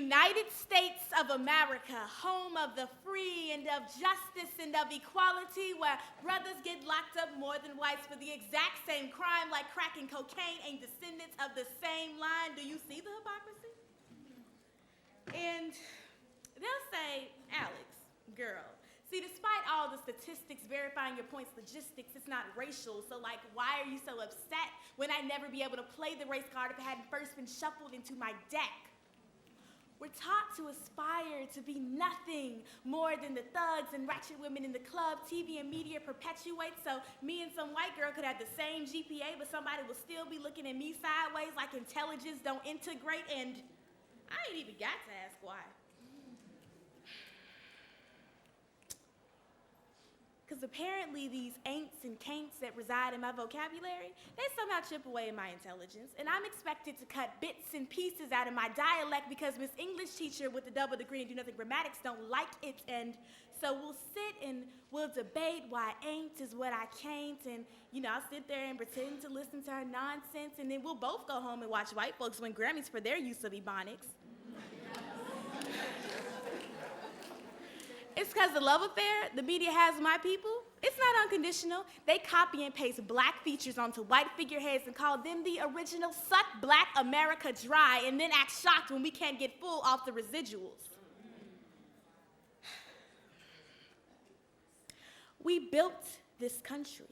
United States of America, home of the free and of justice and of equality, where brothers get locked up more than whites for the exact same crime, like crack and cocaine, ain't descendants of the same line. Do you see the hypocrisy? And they'll say, Alex, girl, see, despite all the statistics verifying your points, logistics, it's not racial, so like, why are you so upset when I'd never be able to play the race card if it hadn't first been shuffled into my deck? We're taught to aspire to be nothing more than the thugs and ratchet women in the club TV and media perpetuate, so me and some white girl could have the same GPA, but somebody will still be looking at me sideways like intelligence don't integrate, and I ain't even got to ask why. Because apparently these ain'ts and can'ts that reside in my vocabulary, they somehow chip away at my intelligence, and I'm expected to cut bits and pieces out of my dialect because Miss English teacher with the double degree and do nothing grammatics don't like it, and so we'll sit and we'll debate why ain't is what I can't, and I'll sit there and pretend to listen to her nonsense, and then we'll both go home and watch white folks win Grammys for their use of ebonics. It's because the love affair the media has with my people, it's not unconditional. They copy and paste black features onto white figureheads and call them the original suck black America dry, and then act shocked when we can't get full off the residuals. We built this country,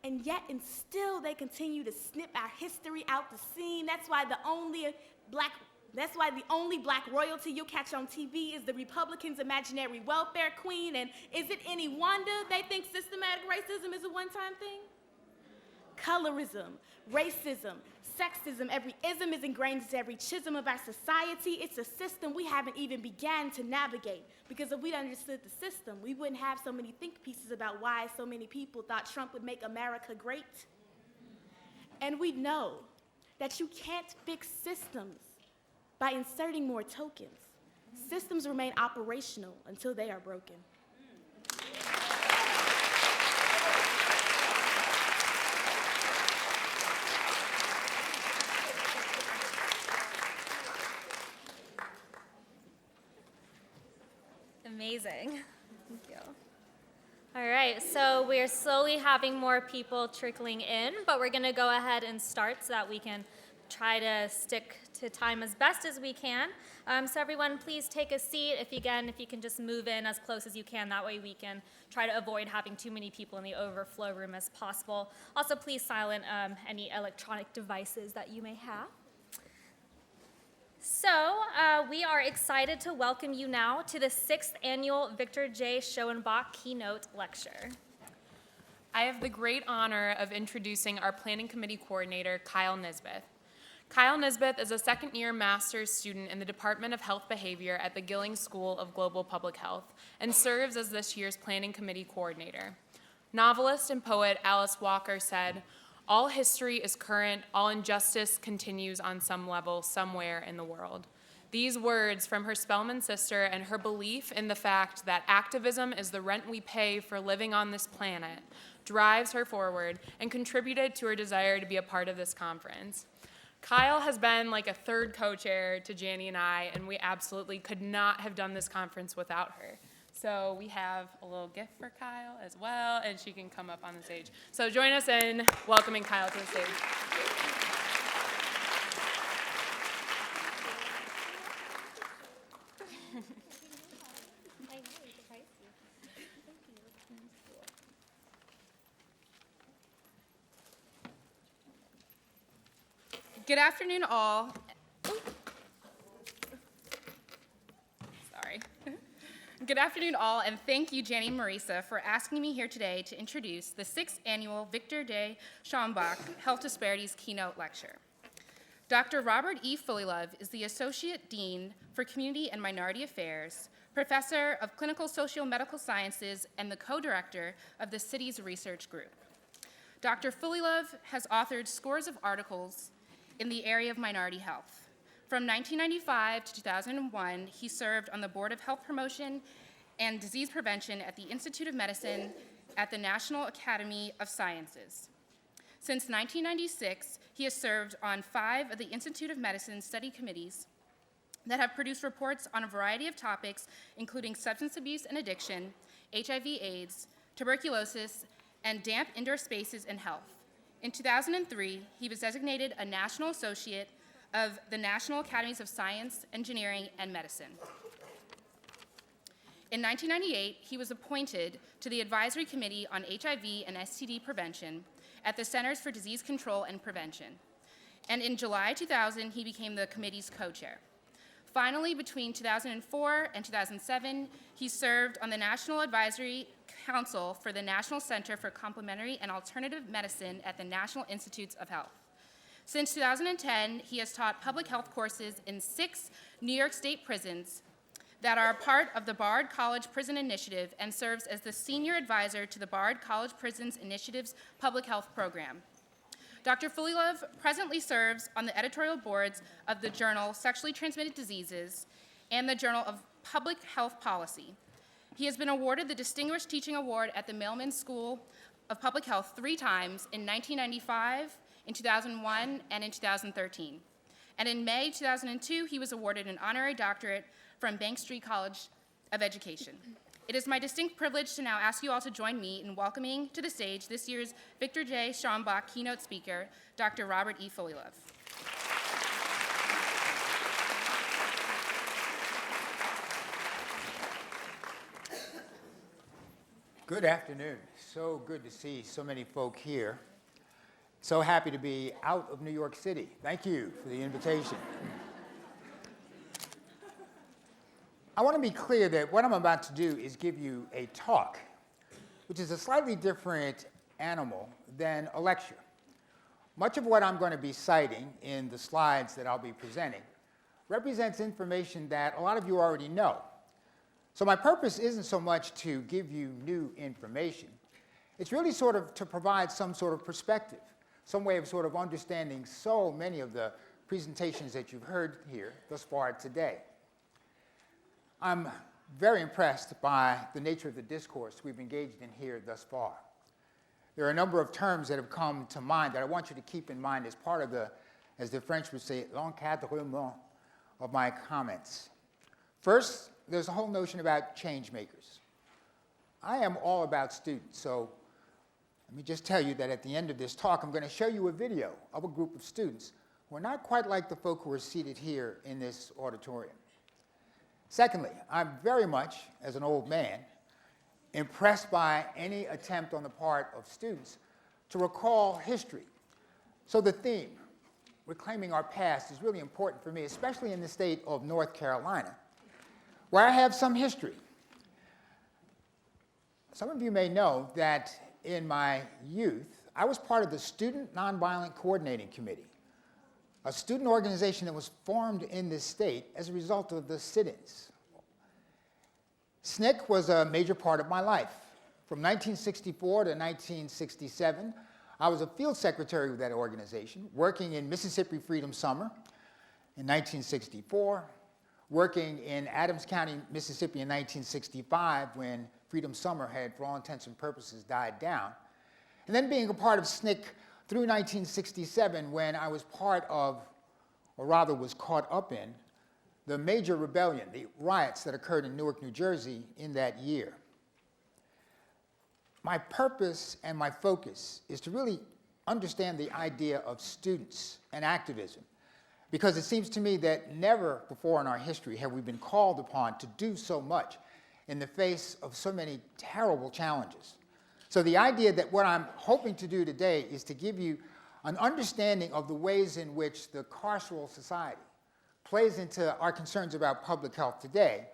and yet and still they continue to snip our history out the seam. That's why the only black royalty you'll catch on TV is the Republicans' imaginary welfare queen, and is it any wonder they think systematic racism is a one-time thing? Colorism, racism, sexism, every ism is ingrained into every chism of our society. It's a system we haven't even began to navigate, because if we'd understood the system, we wouldn't have so many think pieces about why so many people thought Trump would make America great. And we know that you can't fix systems by inserting more tokens. Systems remain operational until they are broken. Amazing. Thank you. All right, so we're slowly having more people trickling in, but we're going to go ahead and start so that we can try to stick to time as best as we can. So everyone, please take a seat. If you can just move in as close as you can. That way we can try to avoid having too many people in the overflow room as possible. Also, please silent any electronic devices that you may have. So we are excited to welcome you now to the 6th annual Victor J. Schoenbach Keynote Lecture. I have the great honor of introducing our Planning Committee Coordinator, Kyle Nisbeth. Kyle Nisbeth is a second-year master's student in the Department of Health Behavior at the Gillings School of Global Public Health and serves as this year's Planning Committee Coordinator. Novelist and poet Alice Walker said, "All history is current, all injustice continues on some level somewhere in the world." These words from her Spelman sister and her belief in the fact that activism is the rent we pay for living on this planet drives her forward and contributed to her desire to be a part of this conference. Kyle has been like a third co-chair to Janie and I, and we absolutely could not have done this conference without her. So we have a little gift for Kyle as well, and she can come up on the stage. So join us in welcoming Kyle to the stage. Good afternoon, all. Sorry. Good afternoon, all, and thank you, Janie and Marisa, for asking me here today to introduce the 6th annual Victor J. Schoenbach Health Disparities Keynote Lecture. Dr. Robert E. Fullilove is the Associate Dean for Community and Minority Affairs, Professor of Clinical Socio-Medical Sciences, and the co-director of the city's research group. Dr. Fullilove has authored scores of articles in the area of minority health. From 1995 to 2001, he served on the Board of Health Promotion and Disease Prevention at the Institute of Medicine at the National Academy of Sciences. Since 1996, he has served on 5 of the Institute of Medicine study committees that have produced reports on a variety of topics, including substance abuse and addiction, HIV/AIDS, tuberculosis, and damp indoor spaces and health. In 2003, he was designated a National Associate of the National Academies of Science, Engineering, and Medicine. In 1998, he was appointed to the Advisory Committee on HIV and STD Prevention at the Centers for Disease Control and Prevention. And in July 2000, he became the committee's co-chair. Finally, between 2004 and 2007, he served on the National Advisory Council for the National Center for Complementary and Alternative Medicine at the National Institutes of Health. Since 2010, he has taught public health courses in 6 New York State prisons that are part of the Bard College Prison Initiative and serves as the senior advisor to the Bard College Prisons Initiative's public health program. Dr. Fullilove presently serves on the editorial boards of the journal Sexually Transmitted Diseases and the Journal of Public Health Policy. He has been awarded the Distinguished Teaching Award at the Mailman School of Public Health 3 times in 1995, in 2001, and in 2013. And in May 2002, he was awarded an honorary doctorate from Bank Street College of Education. It is my distinct privilege to now ask you all to join me in welcoming to the stage this year's Victor J. Schoenbach keynote speaker, Dr. Robert E. Fullilove. Good afternoon. So good to see so many folk here. So happy to be out of New York City. Thank you for the invitation. I want to be clear that what I'm about to do is give you a talk, which is a slightly different animal than a lecture. Much of what I'm going to be citing in the slides that I'll be presenting represents information that a lot of you already know. So my purpose isn't so much to give you new information. It's really sort of to provide some sort of perspective, some way of sort of understanding so many of the presentations that you've heard here thus far today. I'm very impressed by the nature of the discourse we've engaged in here thus far. There are a number of terms that have come to mind that I want you to keep in mind as part of the, as the French would say, l'encadrement of my comments. First, there's a whole notion about change makers. I am all about students, so let me just tell you that at the end of this talk, I'm going to show you a video of a group of students who are not quite like the folk who are seated here in this auditorium. Secondly, I'm very much, as an old man, impressed by any attempt on the part of students to recall history. So the theme, reclaiming our past, is really important for me, especially in the state of North Carolina, where I have some history. Some of you may know that in my youth, I was part of the Student Nonviolent Coordinating Committee, a student organization that was formed in this state as a result of the sit-ins. SNCC was a major part of my life. From 1964 to 1967, I was a field secretary of that organization, working in Mississippi Freedom Summer in 1964, working in Adams County, Mississippi in 1965 when Freedom Summer had, for all intents and purposes, died down, and then being a part of SNCC through 1967 when I was part of, or rather was caught up in, the major rebellion, the riots that occurred in Newark, New Jersey in that year. My purpose and my focus is to really understand the idea of students and activism, because it seems to me that never before in our history have we been called upon to do so much in the face of so many terrible challenges. So the idea that what I'm hoping to do today is to give you an understanding of the ways in which the carceral society plays into our concerns about public health today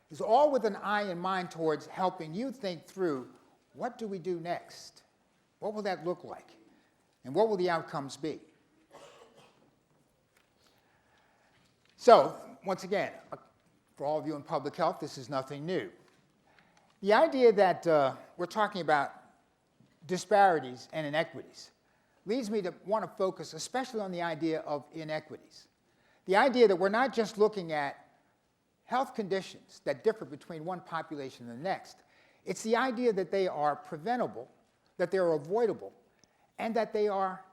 is all with an eye and mind towards helping you think through, what do we do next? What will that look like? And what will the outcomes be? So, once again, for all of you in public health, this is nothing new. The idea that we're talking about disparities and inequities leads me to want to focus especially on the idea of inequities. The idea that we're not just looking at health conditions that differ between one population and the next. It's the idea that they are preventable, that they're avoidable, and that they are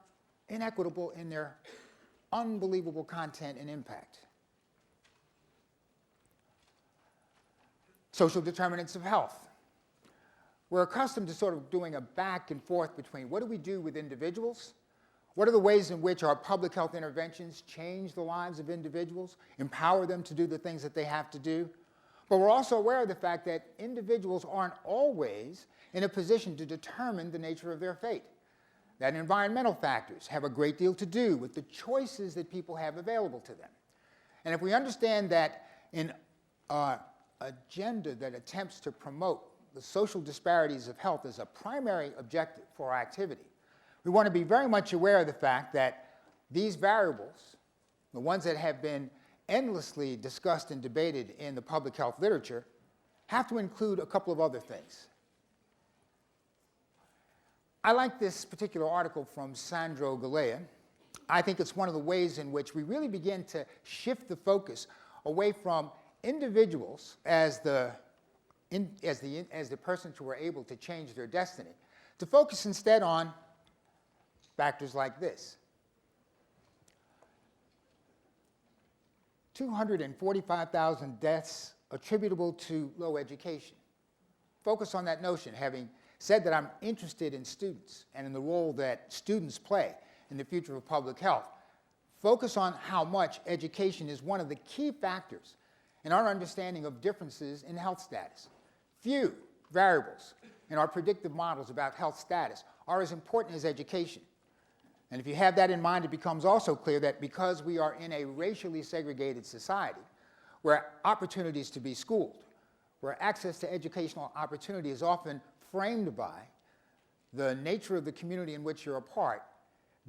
inequitable in their unbelievable content and impact. social determinants of health. We're accustomed to sort of doing a back and forth between what do we do with individuals, what are the ways in which our public health interventions change the lives of individuals, empower them to do the things that they have to do. But we're also aware of the fact that individuals aren't always in a position to determine the nature of their fate, that environmental factors have a great deal to do with the choices that people have available to them. And if we understand that in an agenda that attempts to promote the social disparities of health as a primary objective for our activity, we want to be very much aware of the fact that these variables, the ones that have been endlessly discussed and debated in the public health literature, have to include a couple of other things. I like this particular article from Sandro Galea. I think it's one of the ways in which we really begin to shift the focus away from individuals as the persons who are able to change their destiny, to focus instead on factors like this. 245,000 deaths attributable to low education. Focus on that notion, having said that I'm interested in students and in the role that students play in the future of public health. Focus on how much education is one of the key factors in our understanding of differences in health status. Few variables in our predictive models about health status are as important as education. And if you have that in mind, it becomes also clear that because we are in a racially segregated society, where opportunities to be schooled, where access to educational opportunity is often framed by the nature of the community in which you're a part,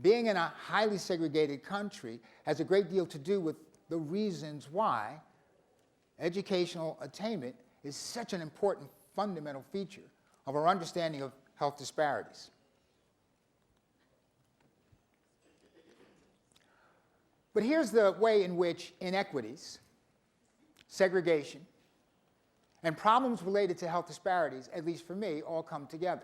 being in a highly segregated country has a great deal to do with the reasons why educational attainment is such an important fundamental feature of our understanding of health disparities. But here's the way in which inequities, segregation, and problems related to health disparities, at least for me, all come together.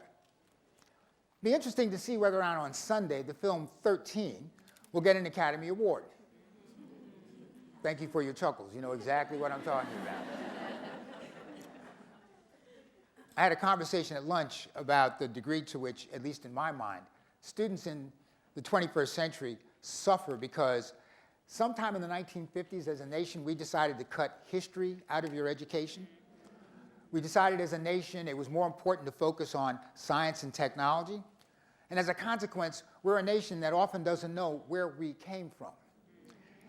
It'll be interesting to see whether or not on Sunday the film 13 will get an Academy Award. Thank you for your chuckles. You know exactly what I'm talking about. I had a conversation at lunch about the degree to which, at least in my mind, students in the 21st century suffer because sometime in the 1950s, as a nation, we decided to cut history out of your education. We decided as a nation it was more important to focus on science and technology. And as a consequence, we're a nation that often doesn't know where we came from.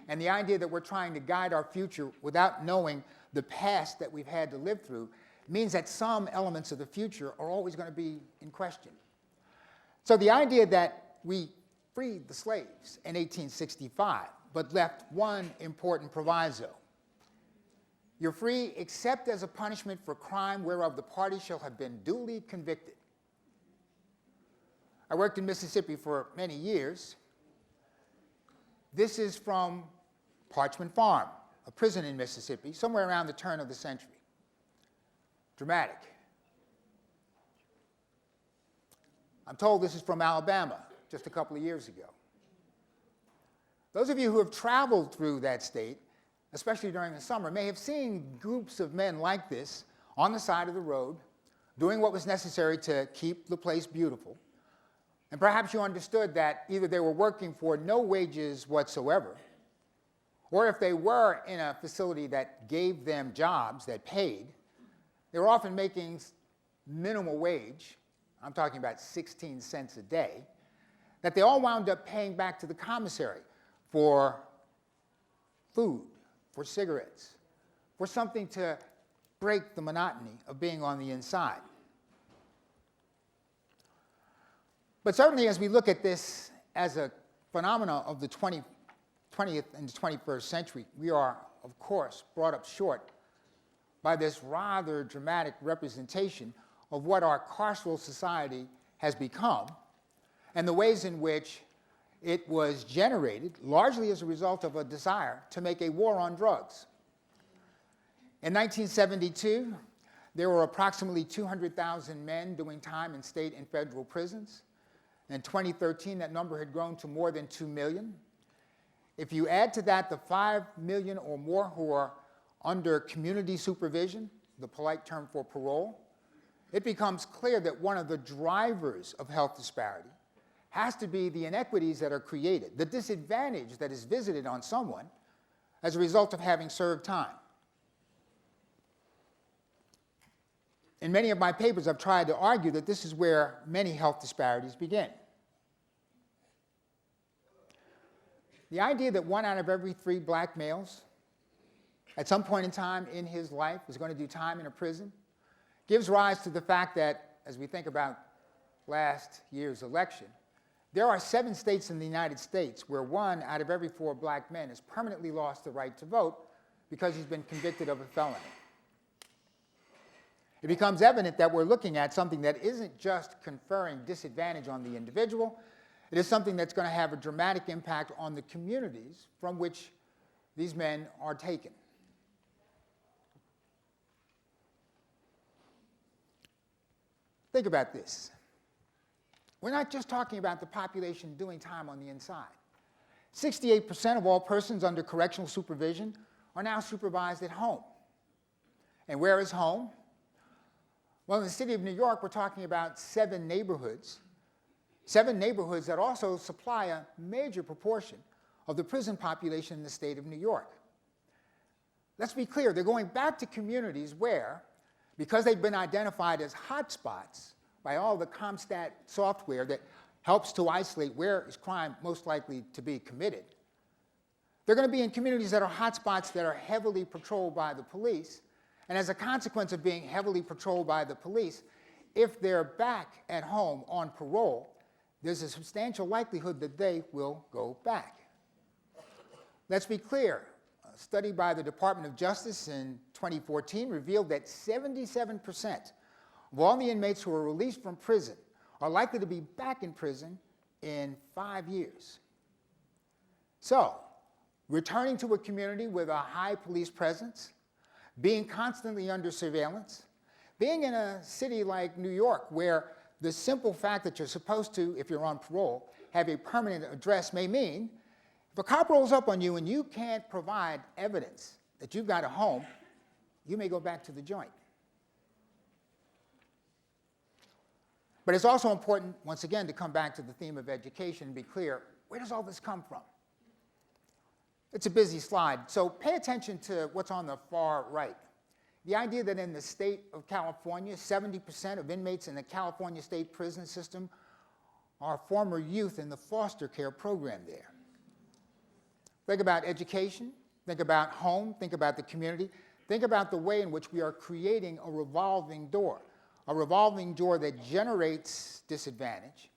And the idea that we're trying to guide our future without knowing the past that we've had to live through means that some elements of the future are always going to be in question. So the idea that we freed the slaves in 1865, but left one important proviso. You're free except as a punishment for crime whereof the party shall have been duly convicted. I worked in Mississippi for many years. This is from Parchment Farm, a prison in Mississippi, somewhere around the turn of the century. Dramatic. I'm told this is from Alabama, just a couple of years ago. Those of you who have traveled through that state, especially during the summer, may have seen groups of men like this on the side of the road, doing what was necessary to keep the place beautiful. And perhaps you understood that either they were working for no wages whatsoever, or if they were in a facility that gave them jobs that paid, they were often making minimal wage, I'm talking about 16 cents a day, that they all wound up paying back to the commissary for food, for cigarettes, for something to break the monotony of being on the inside. But certainly as we look at this as a phenomenon of the 20th and 21st century, we are, of course, brought up short by this rather dramatic representation of what our carceral society has become and the ways in which it was generated largely as a result of a desire to make a war on drugs. In 1972, there were approximately 200,000 men doing time in state and federal prisons. In 2013, that number had grown to more than 2 million. If you add to that the 5 million or more who are under community supervision, the polite term for parole, it becomes clear that one of the drivers of health disparity has to be the inequities that are created, the disadvantage that is visited on someone as a result of having served time. In many of my papers, I've tried to argue that this is where many health disparities begin. The idea that 1 out of every 3 black males at some point in time in his life is going to do time in a prison gives rise to the fact that, as we think about last year's election, there are 7 states in the United States where 1 out of every 4 black men has permanently lost the right to vote because he's been convicted of a felony. It becomes evident that we're looking at something that isn't just conferring disadvantage on the individual, it is something that's going to have a dramatic impact on the communities from which these men are taken. Think about this. We're not just talking about the population doing time on the inside. 68% of all persons under correctional supervision are now supervised at home. And where is home? Well, in the city of New York, we're talking about 7 neighborhoods that also supply a major proportion of the prison population in the state of New York. Let's be clear, they're going back to communities where, because they've been identified as hotspots by all the CompStat software that helps to isolate where is crime most likely to be committed, they're going to be in communities that are hotspots that are heavily patrolled by the police. And as a consequence of being heavily patrolled by the police, if they're back at home on parole, there's a substantial likelihood that they will go back. Let's be clear. A study by the Department of Justice in 2014 revealed that 77% of all the inmates who are released from prison are likely to be back in prison in 5 years. So, returning to a community with a high police presence, being constantly under surveillance, being in a city like New York where the simple fact that you're supposed to, if you're on parole, have a permanent address may mean if a cop rolls up on you and you can't provide evidence that you've got a home, you may go back to the joint. But it's also important, once again, to come back to the theme of education and be clear, where does all this come from? It's a busy slide, so pay attention to what's on the far right. The idea that in the state of California, 70% of inmates in the California state prison system are former youth in the foster care program there. Think about education, think about home, think about the community, think about the way in which we are creating a revolving door that generates disadvantage,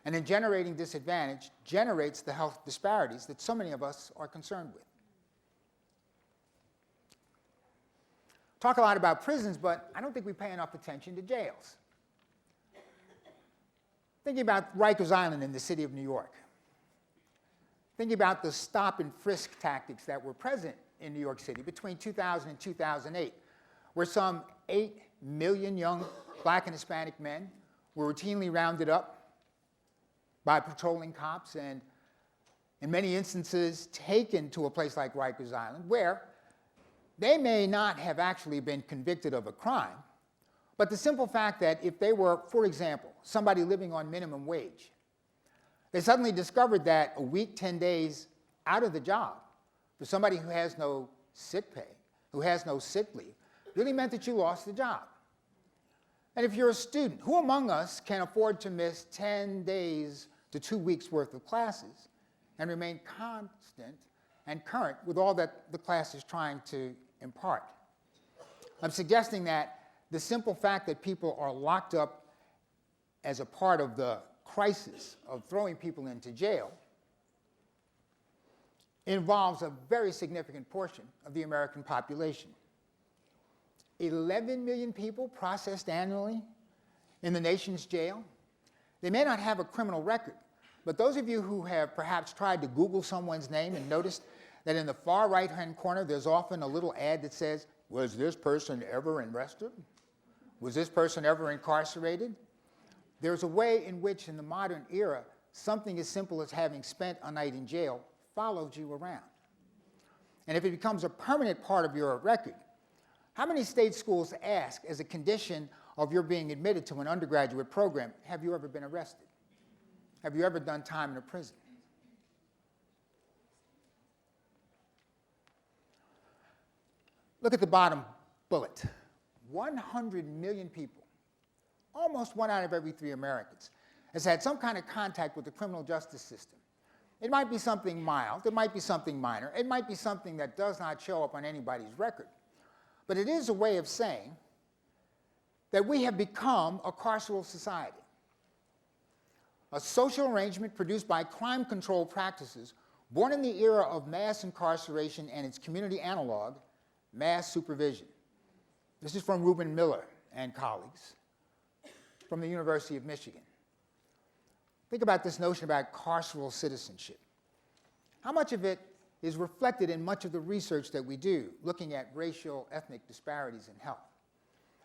and in generating disadvantage, generates the health disparities that so many of us are concerned with. Talk a lot about prisons, but I don't think we pay enough attention to jails. Thinking about Rikers Island in the city of New York. Thinking about the stop and frisk tactics that were present in New York City between 2000 and 2008, where some 8 million young black and Hispanic men were routinely rounded up by patrolling cops and, in many instances, taken to a place like Rikers Island, where they may not have actually been convicted of a crime, but the simple fact that if they were, for example, somebody living on minimum wage, they suddenly discovered that a week, 10 days out of the job for somebody who has no sick pay, who has no sick leave, really meant that you lost the job. And if you're a student, who among us can afford to miss 10 days to 2 weeks worth of classes and remain constant and current with all that the class is trying to impart? I'm suggesting that the simple fact that people are locked up as a part of the crisis of throwing people into jail involves a very significant portion of the American population. 11 million people processed annually in the nation's jail. They may not have a criminal record, but those of you who have perhaps tried to Google someone's name and noticed that in the far right-hand corner there's often a little ad that says, was this person ever arrested? Was this person ever incarcerated? There's a way in which in the modern era something as simple as having spent a night in jail follows you around. And if it becomes a permanent part of your record, How many state schools ask, as a condition of your being admitted to an undergraduate program, have you ever been arrested? Have you ever done time in a prison? Look at the bottom bullet. 100 million people, almost 1 out of every 3 Americans, has had some kind of contact with the criminal justice system. It might be something mild, it might be something minor, it might be something that does not show up on anybody's record. But it is a way of saying that we have become a carceral society, a social arrangement produced by crime control practices born in the era of mass incarceration and its community analog, mass supervision. This is from Reuben Miller and colleagues from the University of Michigan. Think about this notion about carceral citizenship. How much of it is reflected in much of the research that we do, looking at racial, ethnic disparities in health?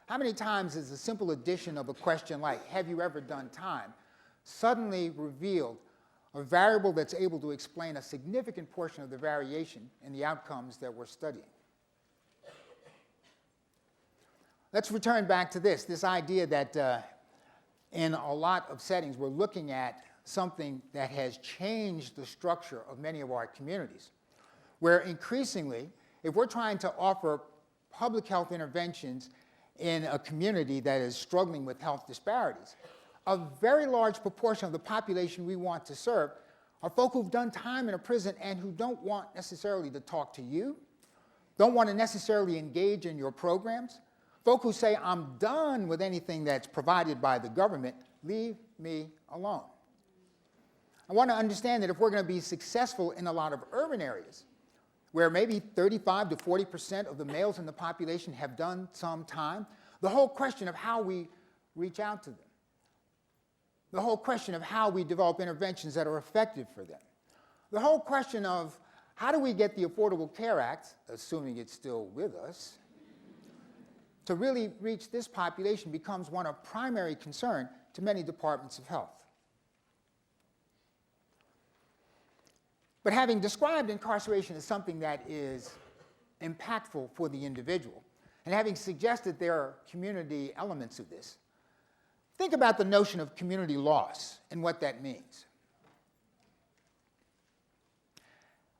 How many times is the simple addition of a question like, have you ever done time, suddenly revealed a variable that's able to explain a significant portion of the variation in the outcomes that we're studying? Let's return back to this idea that in a lot of settings we're looking at something that has changed the structure of many of our communities, where increasingly, if we're trying to offer public health interventions in a community that is struggling with health disparities, a very large proportion of the population we want to serve are folk who've done time in a prison and who don't want necessarily to talk to you, don't want to necessarily engage in your programs, folk who say, I'm done with anything that's provided by the government, leave me alone. I want to understand that if we're going to be successful in a lot of urban areas, where maybe 35 to 40% of the males in the population have done some time, the whole question of how we reach out to them, the whole question of how we develop interventions that are effective for them, the whole question of how do we get the Affordable Care Act, assuming it's still with us, to really reach this population becomes one of primary concern to many departments of health. But having described incarceration as something that is impactful for the individual, and having suggested there are community elements of this, think about the notion of community loss and what that means.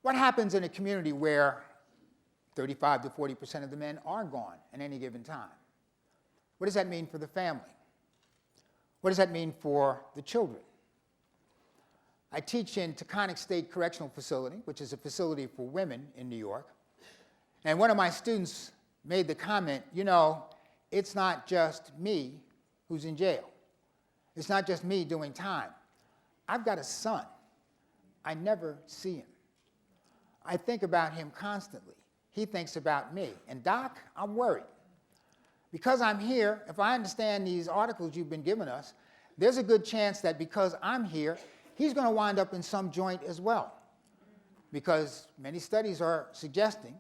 What happens in a community where 35 to 40% of the men are gone at any given time? What does that mean for the family? What does that mean for the children? I teach in Taconic State Correctional Facility, which is a facility for women in New York. And one of my students made the comment, you know, it's not just me who's in jail. It's not just me doing time. I've got a son. I never see him. I think about him constantly. He thinks about me. And Doc, I'm worried. Because I'm here, if I understand these articles you've been giving us, there's a good chance that because I'm here, he's going to wind up in some joint as well. Because many studies are suggesting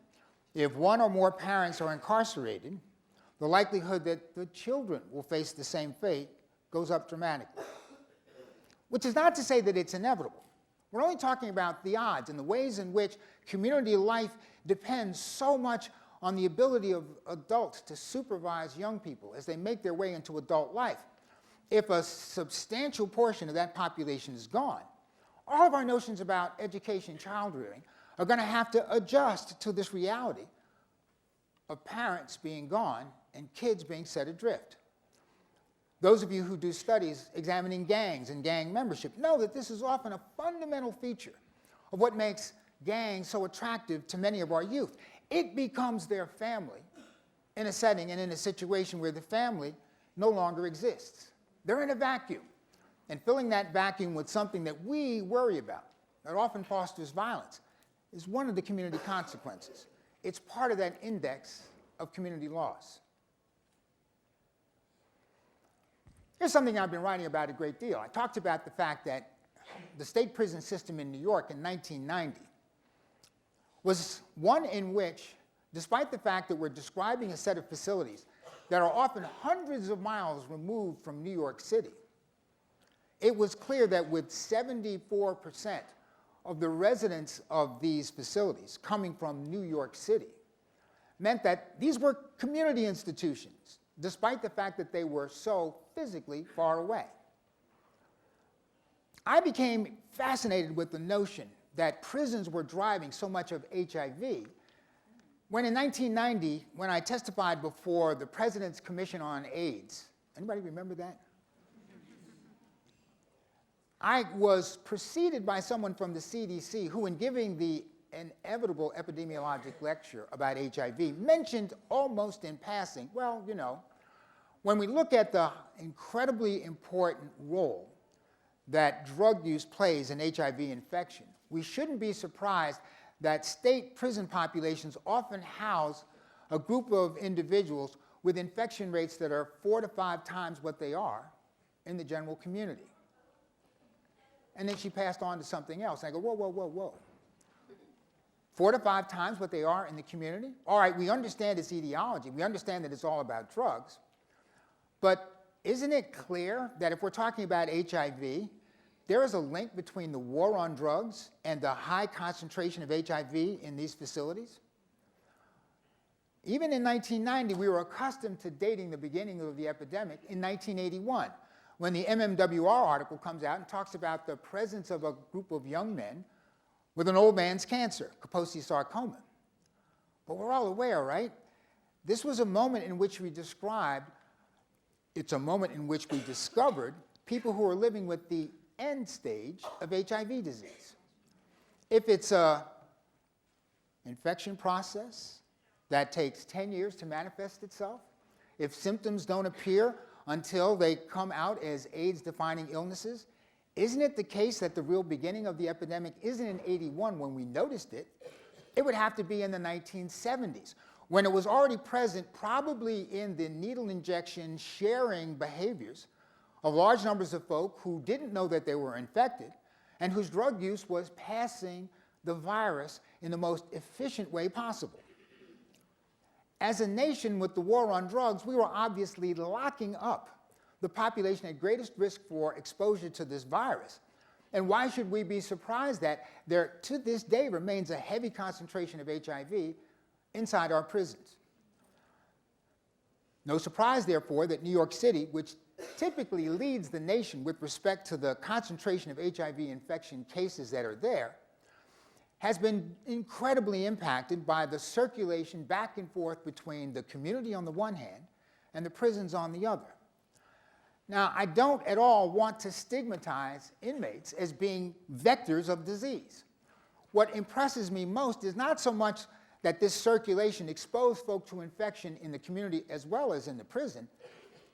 if one or more parents are incarcerated, the likelihood that the children will face the same fate goes up dramatically. Which is not to say that it's inevitable. We're only talking about the odds and the ways in which community life depends so much on the ability of adults to supervise young people as they make their way into adult life. If a substantial portion of that population is gone, all of our notions about education, child rearing, are going to have to adjust to this reality of parents being gone and kids being set adrift. Those of you who do studies examining gangs and gang membership know that this is often a fundamental feature of what makes gangs so attractive to many of our youth. It becomes their family in a setting and in a situation where the family no longer exists. They're in a vacuum, and filling that vacuum with something that we worry about, that often fosters violence, is one of the community consequences. It's part of that index of community loss. Here's something I've been writing about a great deal. I talked about the fact that the state prison system in New York in 1990 was one in which, despite the fact that we're describing a set of facilities that are often hundreds of miles removed from New York City, it was clear that with 74% of the residents of these facilities coming from New York City, meant that these were community institutions, despite the fact that they were so physically far away. I became fascinated with the notion that prisons were driving so much of HIV when in 1990, when I testified before the President's Commission on AIDS. Anybody remember that? I was preceded by someone from the CDC who, in giving the inevitable epidemiologic lecture about HIV, mentioned almost in passing, well, you know, when we look at the incredibly important role that drug use plays in HIV infection, we shouldn't be surprised that state prison populations often house a group of individuals with infection rates that are 4 to 5 times what they are in the general community. And then she passed on to something else. And I go, whoa, whoa, whoa, whoa. 4 to 5 times what they are in the community? All right, we understand its etiology. We understand that it's all about drugs. But isn't it clear that if we're talking about HIV, there is a link between the war on drugs and the high concentration of HIV in these facilities? Even in 1990, we were accustomed to dating the beginning of the epidemic in 1981, when the MMWR article comes out and talks about the presence of a group of young men with an old man's cancer, Kaposi sarcoma. But we're all aware, right? This was a moment in which we described, it's a moment in which we discovered people who are living with the end stage of HIV disease. If it's an infection process that takes 10 years to manifest itself, if symptoms don't appear until they come out as AIDS-defining illnesses, isn't it the case that the real beginning of the epidemic isn't in 81 when we noticed it? It would have to be in the 1970s, when it was already present probably in the needle injection sharing behaviors of large numbers of folk who didn't know that they were infected and whose drug use was passing the virus in the most efficient way possible. As a nation with the war on drugs, we were obviously locking up the population at greatest risk for exposure to this virus. And why should we be surprised that there, to this day, remains a heavy concentration of HIV inside our prisons? No surprise, therefore, that New York City, which typically leads the nation with respect to the concentration of HIV infection cases that are there, has been incredibly impacted by the circulation back and forth between the community on the one hand and the prisons on the other. Now, I don't at all want to stigmatize inmates as being vectors of disease. What impresses me most is not so much that this circulation exposed folk to infection in the community as well as in the prison.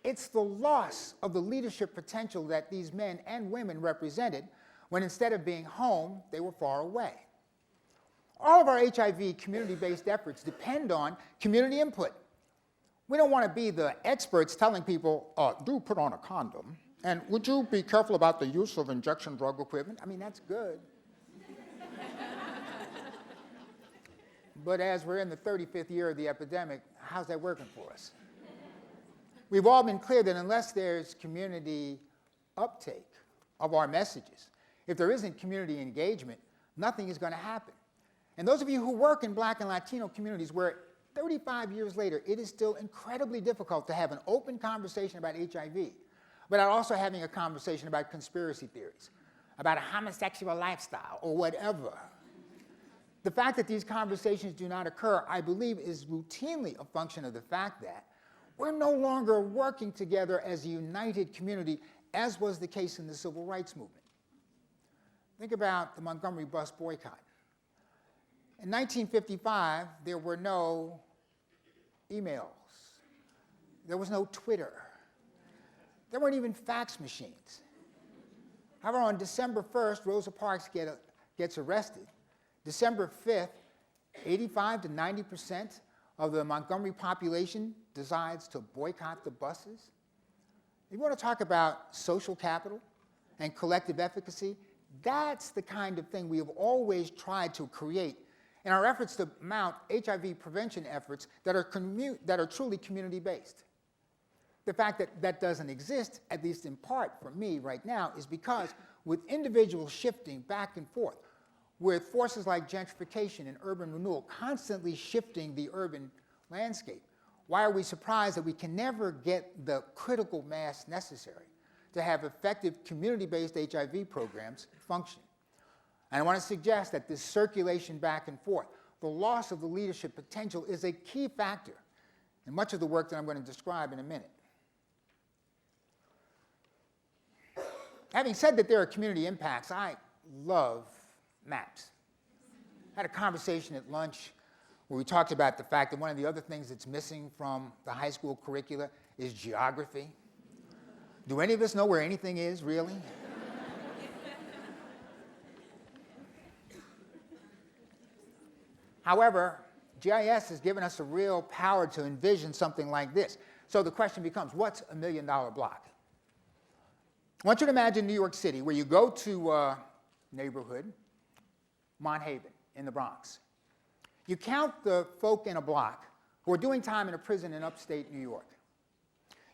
It's the loss of the leadership potential that these men and women represented when instead of being home, they were far away. All of our HIV community-based efforts depend on community input. We don't want to be the experts telling people, do put on a condom, and would you be careful about the use of injection drug equipment? I mean, that's good. But as we're in the 35th year of the epidemic, how's that working for us? We've all been clear that unless there's community uptake of our messages, if there isn't community engagement, nothing is going to happen. And those of you who work in Black and Latino communities where 35 years later it is still incredibly difficult to have an open conversation about HIV, without also having a conversation about conspiracy theories, about a homosexual lifestyle or whatever. The fact that these conversations do not occur, I believe, is routinely a function of the fact that we're no longer working together as a united community, as was the case in the Civil Rights Movement. Think about the Montgomery bus boycott. In 1955, there were no emails. There was no Twitter. There weren't even fax machines. However, on December 1st, Rosa Parks gets arrested. December 5th, 85 to 90% of the Montgomery population decides to boycott the buses. If you want to talk about social capital and collective efficacy, that's the kind of thing we have always tried to create in our efforts to mount HIV prevention efforts that are truly community-based. The fact that that doesn't exist, at least in part for me right now, is because with individuals shifting back and forth, with forces like gentrification and urban renewal constantly shifting the urban landscape? Why are we surprised that we can never get the critical mass necessary to have effective community-based HIV programs function? And I want to suggest that this circulation back and forth, the loss of the leadership potential, is a key factor in much of the work that I'm going to describe in a minute. Having said that there are community impacts, I love maps. I had a conversation at lunch where we talked about the fact that one of the other things that's missing from the high school curricula is geography. Do any of us know where anything is, really? However, GIS has given us a real power to envision something like this. So the question becomes, what's $1 million block? I want you to imagine New York City, where you go to a neighborhood, Monthaven, in the Bronx. You count the folk in a block who are doing time in a prison in upstate New York.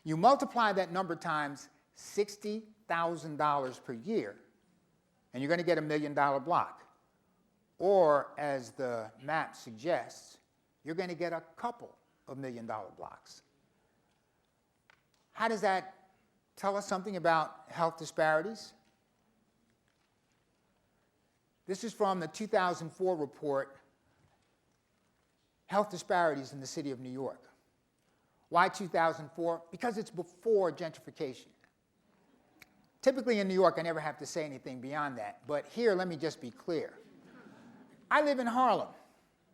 You multiply that number times $60,000 per year, and you're going to get $1 million block. Or, as the map suggests, you're going to get a couple of $1 million blocks. How does that tell us something about health disparities? This is from the 2004 report, Health Disparities in the City of New York. Why 2004? Because it's before gentrification. Typically in New York, I never have to say anything beyond that. But here, let me just be clear. I live in Harlem.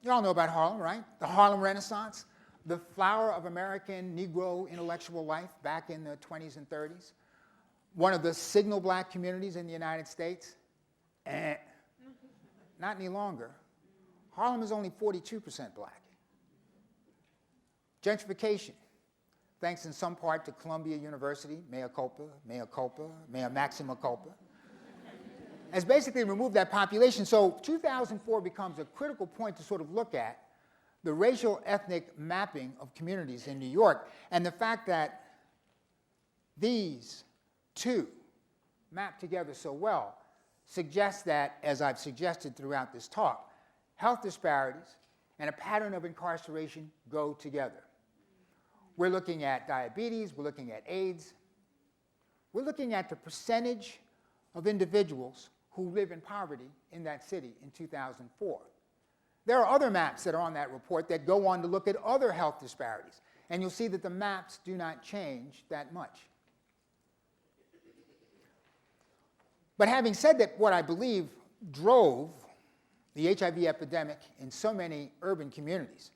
You all know about Harlem, right? The Harlem Renaissance, the flower of American Negro intellectual life back in the 20s and 30s. One of the signal black communities in the United States. Not any longer. Harlem is only 42% black. Gentrification, thanks in some part to Columbia University, mea culpa, mea culpa, mea maxima culpa, has basically removed that population. So 2004 becomes a critical point to sort of look at the racial ethnic mapping of communities in New York, and the fact that these two map together so well suggests that, as I've suggested throughout this talk, health disparities and a pattern of incarceration go together. We're looking at diabetes, we're looking at AIDS, we're looking at the percentage of individuals who live in poverty in that city in 2004. There are other maps that are on that report that go on to look at other health disparities, and you'll see that the maps do not change that much. But having said that, what I believe drove the HIV epidemic in so many urban communities,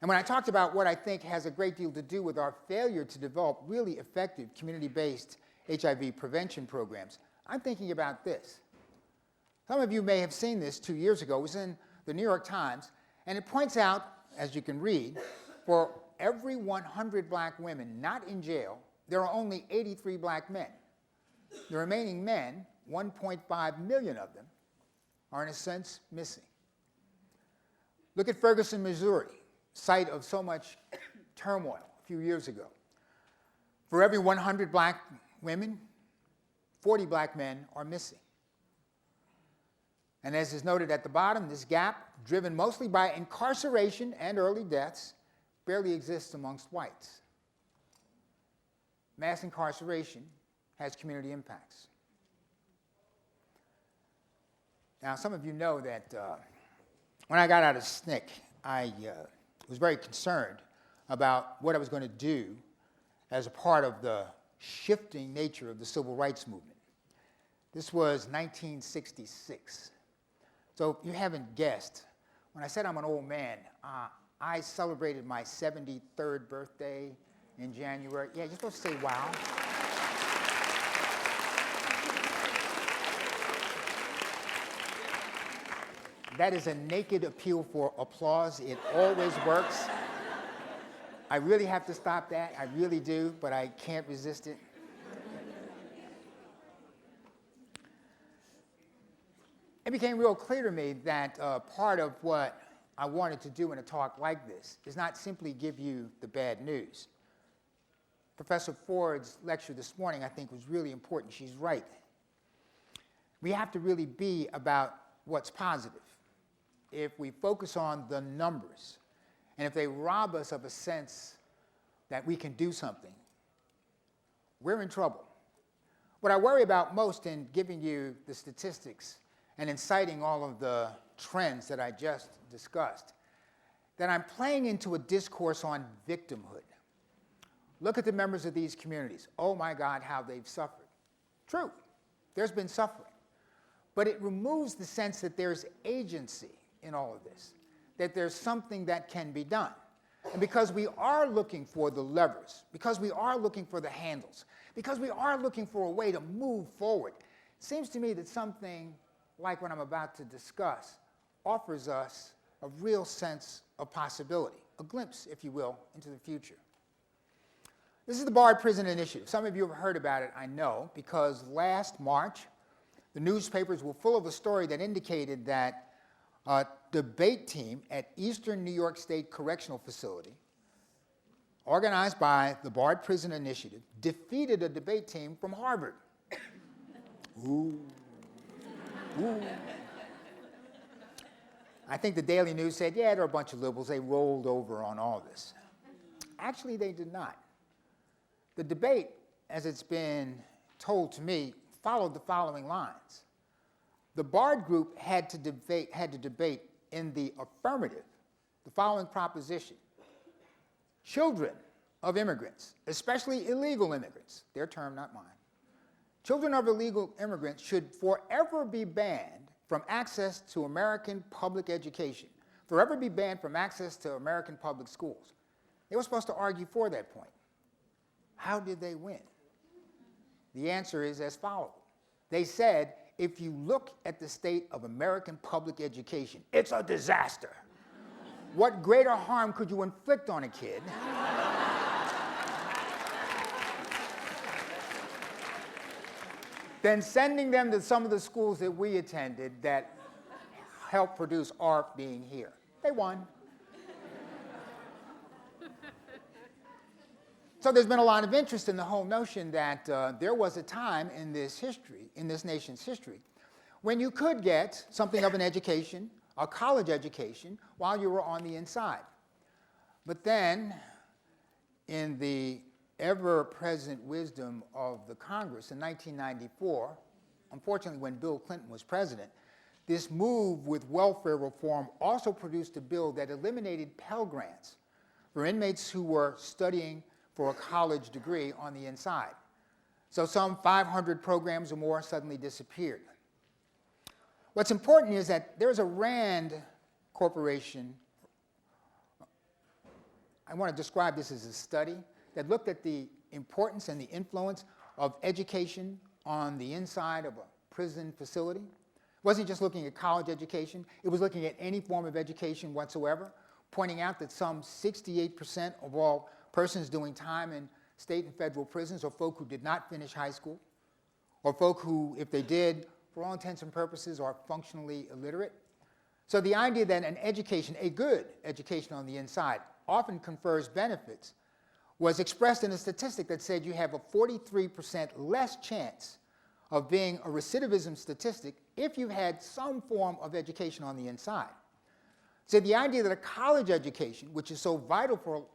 and when I talked about what I think has a great deal to do with our failure to develop really effective community-based HIV prevention programs, I'm thinking about this. Some of you may have seen this 2 years ago. It was in the New York Times, and it points out, as you can read, for every 100 black women not in jail, there are only 83 black men. The remaining men, 1.5 million of them, are in a sense missing. Look at Ferguson, Missouri, site of so much turmoil a few years ago. For every 100 black women, 40 black men are missing. And as is noted at the bottom, this gap, driven mostly by incarceration and early deaths, barely exists amongst whites. Mass incarceration has community impacts. Now, some of you know that when I got out of SNCC, I was very concerned about what I was going to do as a part of the shifting nature of the civil rights movement. This was 1966. So if you haven't guessed, when I said I'm an old man, I celebrated my 73rd birthday in January. Yeah, you're supposed to say wow. That is a naked appeal for applause. It always works. I really have to stop that. I really do, but I can't resist it. It became real clear to me that part of what I wanted to do in a talk like this is not simply give you the bad news. Professor Ford's lecture this morning, I think, was really important. She's right. We have to really be about what's positive. If we focus on the numbers and if they rob us of a sense that we can do something, we're in trouble. What I worry about most in giving you the statistics and inciting all of the trends that I just discussed, that I'm playing into a discourse on victimhood. Look at the members of these communities. Oh my God, how they've suffered. True, there's been suffering. But it removes the sense that there's agency in all of this, that there's something that can be done. And because we are looking for the levers, because we are looking for the handles, because we are looking for a way to move forward, it seems to me that something like what I'm about to discuss offers us a real sense of possibility, a glimpse, if you will, into the future. This is the Barred Prison Initiative. Some of you have heard about it, I know, because last March, the newspapers were full of a story that indicated that a debate team at Eastern New York State Correctional Facility, organized by the Barred Prison Initiative, defeated a debate team from Harvard. Ooh. Ooh. I think the Daily News said, yeah, they're a bunch of liberals. They rolled over on all this. Actually, they did not. The debate, as it's been told to me, followed the following lines. The Barred group had to debate in the affirmative the following proposition. Children of immigrants, especially illegal immigrants, their term, not mine, children of illegal immigrants should forever be banned from access to American public education, forever be banned from access to American public schools. They were supposed to argue for that point. How did they win? The answer is as follows. They said, if you look at the state of American public education, it's a disaster. What greater harm could you inflict on a kid than sending them to some of the schools that we attended that helped produce our being here? They won. So there's been a lot of interest in the whole notion that there was a time in this history, in this nation's history, when you could get something of an education, a college education, while you were on the inside. But then, in the ever-present wisdom of the Congress in 1994, unfortunately when Bill Clinton was president, this move with welfare reform also produced a bill that eliminated Pell Grants for inmates who were studying for a college degree on the inside. So some 500 programs or more suddenly disappeared. What's important is that there's a Rand Corporation, I want to describe this as a study that looked at the importance and the influence of education on the inside of a prison facility. It wasn't just looking at college education, it was looking at any form of education whatsoever, pointing out that some 68% of all persons doing time in state and federal prisons are folk who did not finish high school, or folk who, if they did, for all intents and purposes, are functionally illiterate. So the idea that an education, a good education on the inside, often confers benefits was expressed in a statistic that said you have a 43% less chance of being a recidivism statistic if you've had some form of education on the inside. So the idea that a college education, which is so vital for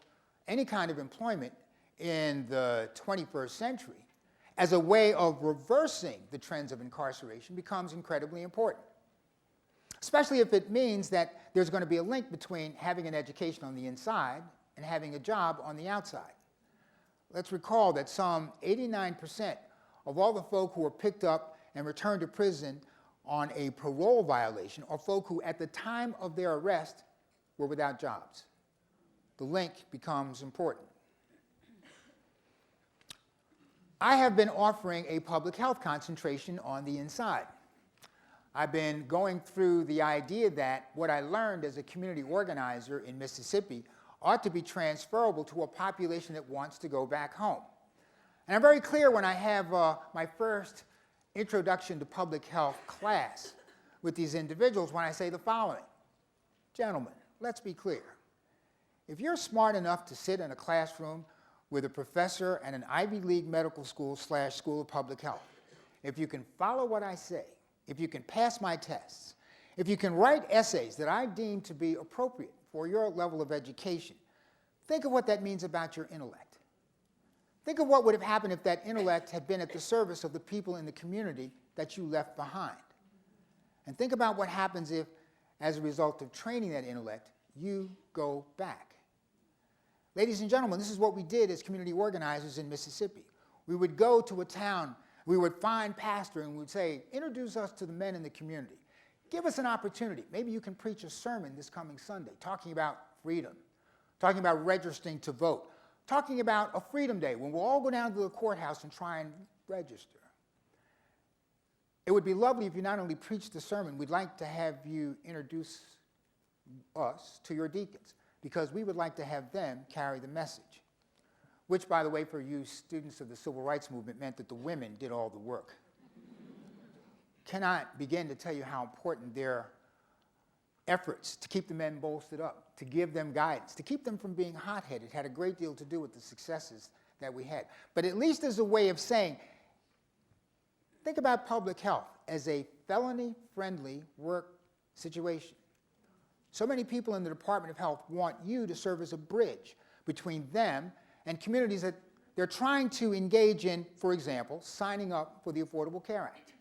any kind of employment in the 21st century, as a way of reversing the trends of incarceration becomes incredibly important, especially if it means that there's going to be a link between having an education on the inside and having a job on the outside. Let's recall that some 89% of all the folk who were picked up and returned to prison on a parole violation are folk who, at the time of their arrest, were without jobs. The link becomes important. I have been offering a public health concentration on the inside. I've been going through the idea that what I learned as a community organizer in Mississippi ought to be transferable to a population that wants to go back home. And I'm very clear when I have my first introduction to public health class with these individuals when I say the following. Gentlemen, let's be clear. If you're smart enough to sit in a classroom with a professor at an Ivy League medical school / School of Public Health, if you can follow what I say, if you can pass my tests, if you can write essays that I deem to be appropriate for your level of education, think of what that means about your intellect. Think of what would have happened if that intellect had been at the service of the people in the community that you left behind. And think about what happens if, as a result of training that intellect, you go back. Ladies and gentlemen, this is what we did as community organizers in Mississippi. We would go to a town, we would find pastor and we would say, introduce us to the men in the community. Give us an opportunity. Maybe you can preach a sermon this coming Sunday talking about freedom, talking about registering to vote, talking about a Freedom Day when we'll all go down to the courthouse and try and register. It would be lovely if you not only preached the sermon, we'd like to have you introduce us to your deacons, because we would like to have them carry the message, which, by the way, for you students of the Civil Rights Movement, meant that the women did all the work. Cannot begin to tell you how important their efforts to keep the men bolstered up, to give them guidance, to keep them from being hot-headed had a great deal to do with the successes that we had. But at least as a way of saying, think about public health as a felony-friendly work situation. So many people in the Department of Health want you to serve as a bridge between them and communities that they're trying to engage in, for example, signing up for the Affordable Care Act.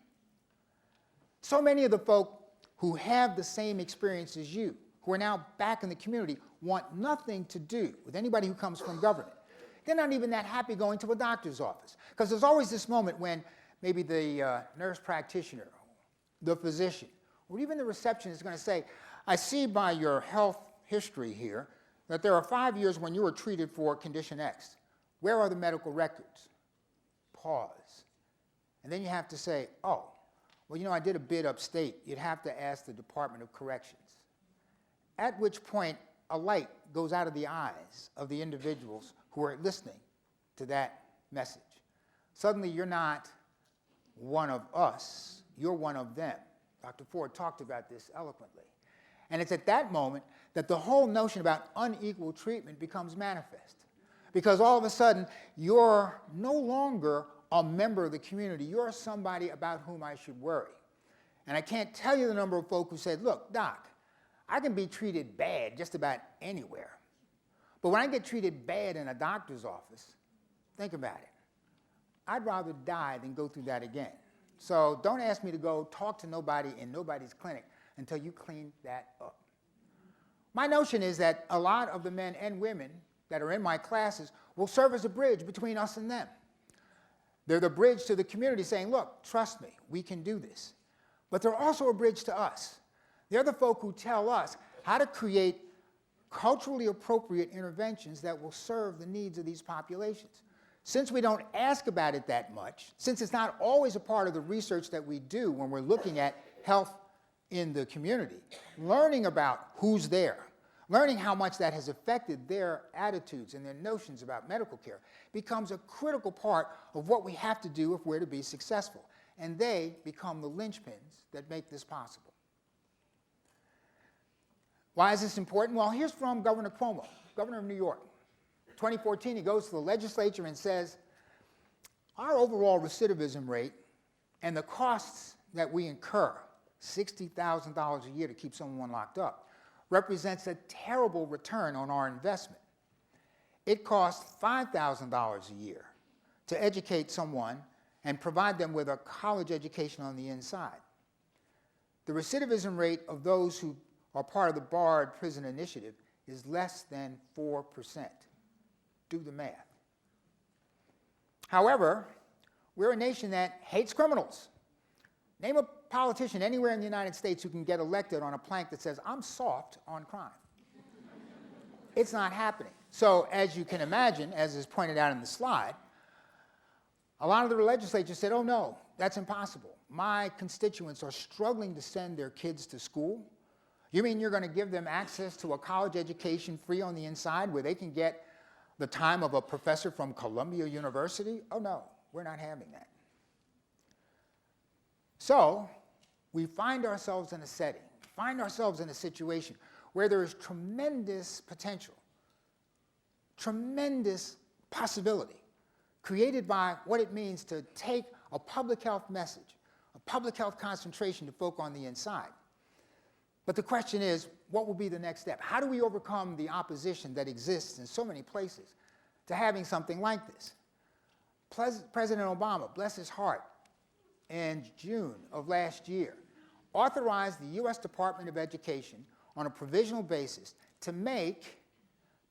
So many of the folk who have the same experience as you, who are now back in the community, want nothing to do with anybody who comes from government. They're not even that happy going to a doctor's office, because there's always this moment when maybe the nurse practitioner, the physician, or even the receptionist is going to say, I see by your health history here that there are 5 years when you were treated for condition X. Where are the medical records? Pause. And then you have to say, oh, well, you know, I did a bid upstate. You'd have to ask the Department of Corrections. At which point, a light goes out of the eyes of the individuals who are listening to that message. Suddenly, you're not one of us, you're one of them. Dr. Ford talked about this eloquently. And it's at that moment that the whole notion about unequal treatment becomes manifest. Because all of a sudden, you're no longer a member of the community. You're somebody about whom I should worry. And I can't tell you the number of folk who said, look, doc, I can be treated bad just about anywhere. But when I get treated bad in a doctor's office, think about it. I'd rather die than go through that again. So don't ask me to go talk to nobody in nobody's clinic until you clean that up. My notion is that a lot of the men and women that are in my classes will serve as a bridge between us and them. They're the bridge to the community saying, look, trust me, we can do this. But they're also a bridge to us. They're the folk who tell us how to create culturally appropriate interventions that will serve the needs of these populations. Since we don't ask about it that much, since it's not always a part of the research that we do when we're looking at health in the community, learning about who's there, learning how much that has affected their attitudes and their notions about medical care becomes a critical part of what we have to do if we're to be successful. And they become the linchpins that make this possible. Why is this important? Well, here's from Governor Cuomo, governor of New York. 2014, he goes to the legislature and says, our overall recidivism rate and the costs that we incur, $60,000 a year to keep someone locked up, represents a terrible return on our investment. It costs $5,000 a year to educate someone and provide them with a college education on the inside. The recidivism rate of those who are part of the Barred Prison Initiative is less than 4%. Do the math. However, we're a nation that hates criminals. Name a politician anywhere in the United States who can get elected on a plank that says, I'm soft on crime. It's not happening. So as you can imagine, as is pointed out in the slide, a lot of the legislatures said, oh no, that's impossible. My constituents are struggling to send their kids to school. You mean you're going to give them access to a college education free on the inside where they can get the time of a professor from Columbia University? Oh no, we're not having that. So we find ourselves in a setting, find ourselves in a situation where there is tremendous potential, tremendous possibility created by what it means to take a public health message, a public health concentration to folk on the inside, But the question is, what will be the next step? How do we overcome the opposition that exists in so many places to having something like this? President Obama, bless his heart, in June of last year, authorized the U.S. Department of Education on a provisional basis to make